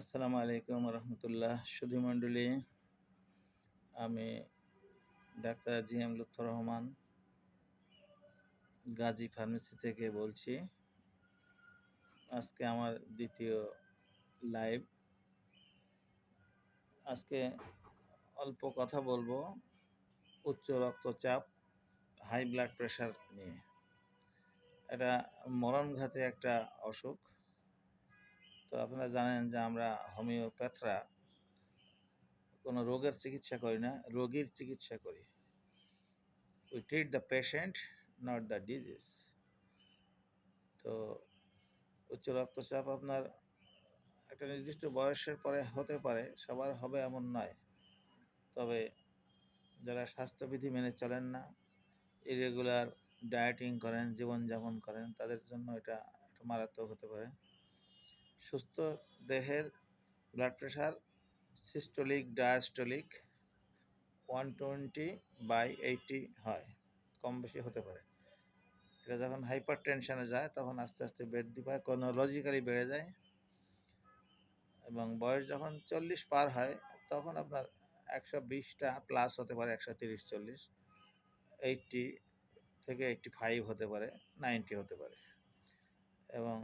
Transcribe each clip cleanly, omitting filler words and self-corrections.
আসসালামু আলাইকুম রহমতুল্লাহ সুধীমণ্ডলী। আমি doctor GM Lutfor Rahman Gazi pharmacy থেকে বলছি। আজকে আমার দ্বিতীয় লাইভ। আজকে অল্প কথা বলবো উচ্চ রক্তচাপ, হাই ব্লাড প্রেশার নিয়ে। এটা মরণঘাতী একটা অসুখ। তো আপনারা জানেন যে আমরা হোমিওপ্যাথরা কোনো রোগের চিকিৎসা করি না, রোগীর চিকিৎসা করি। We treat the patient, not the disease. তো উচ্চ রক্তচাপ আপনার একটা নির্দিষ্ট বয়সের পরে হতে পারে, সবার হবে এমন নয়। তবে যারা স্বাস্থ্যবিধি মেনে চলেন না, ইরেগুলার ডায়েটিং করেন, জীবনযাপন করেন, তাদের জন্য এটা একটু মারাত্মক হতে পারে। সুস্থ দেহের ব্লাড প্রেশার সিস্টোলিক ডায়াস্টোলিক 120/80 হয়, কম বেশি হতে পারে। এটা যখন হাইপার টেনশনে যায় তখন আস্তে আস্তে বৃদ্ধি পায়, ক্রনোলজিক্যালি বেড়ে যায়, এবং বয়স যখন 40 পার হয় তখন আপনার 120টা প্লাস হতে পারে, 130-40, 80 থেকে 85 হতে পারে, 90 হতে পারে। এবং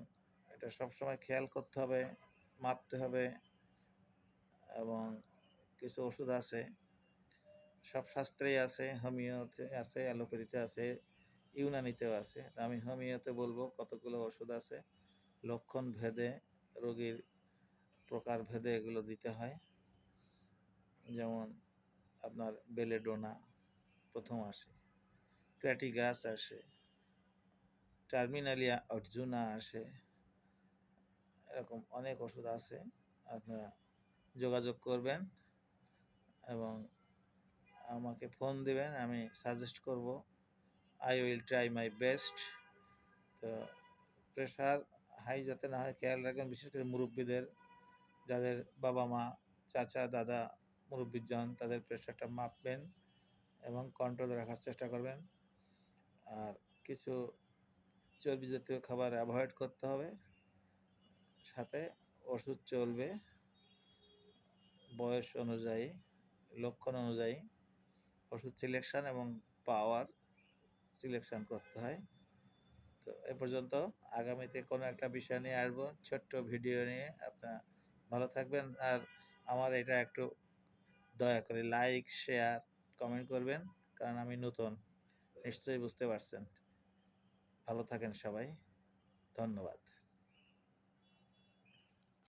এটা সবসময় খেয়াল করতে হবে, মাপতে হবে। এবং কিছু ওষুধ আছে, সব শাস্ত্রেই আছে, হোমিওতে আছে, অ্যালোপ্যাথিতে আছে, ইউনানিতেও আছে। আমি হোমিওতে বলবো কতগুলো ওষুধ আছে, লক্ষণ ভেদে, রোগীর প্রকার ভেদে এগুলো দিতে হয়। যেমন আপনার বেলেডোনা প্রথম আসে, ক্র্যাটিগাস আসে, টার্মিনালিয়া অর্জুনা আসে, এরকম অনেক ওষুধ আছে। আপনারা যোগাযোগ করবেন এবং আমাকে ফোন দিবেন, আমি সাজেস্ট করব। I will try my best. তো প্রেশার হাই যাতে না হয় খেয়াল রাখবেন, বিশেষ করে মুরব্বীদের, যাদের বাবা মা, চাচা, দাদা মুরব্বীজন, তাদের প্রেশারটা মাপবেন এবং কন্ট্রোলে রাখার চেষ্টা করবেন। আর কিছু চর্বি জাতীয় খাবার অ্যাভয়েড করতে হবে, সাথে ওষুধ চলবে বয়স অনুযায়ী, লক্ষণ অনুযায়ী ওষুধ সিলেকশন এবং পাওয়ার সিলেকশন করতে হয়। তো এ পর্যন্ত। আগামীতে কোনো একটা বিষয় নিয়ে আসবো, ছোট্ট ভিডিও নিয়ে। আপনারা ভালো থাকবেন। আর আমার এটা একটু দয়া করে লাইক, শেয়ার, কমেন্ট করবেন, কারণ আমি নতুন, নিশ্চয়ই বুঝতে পারছেন। ভালো থাকেন সবাই, ধন্যবাদ।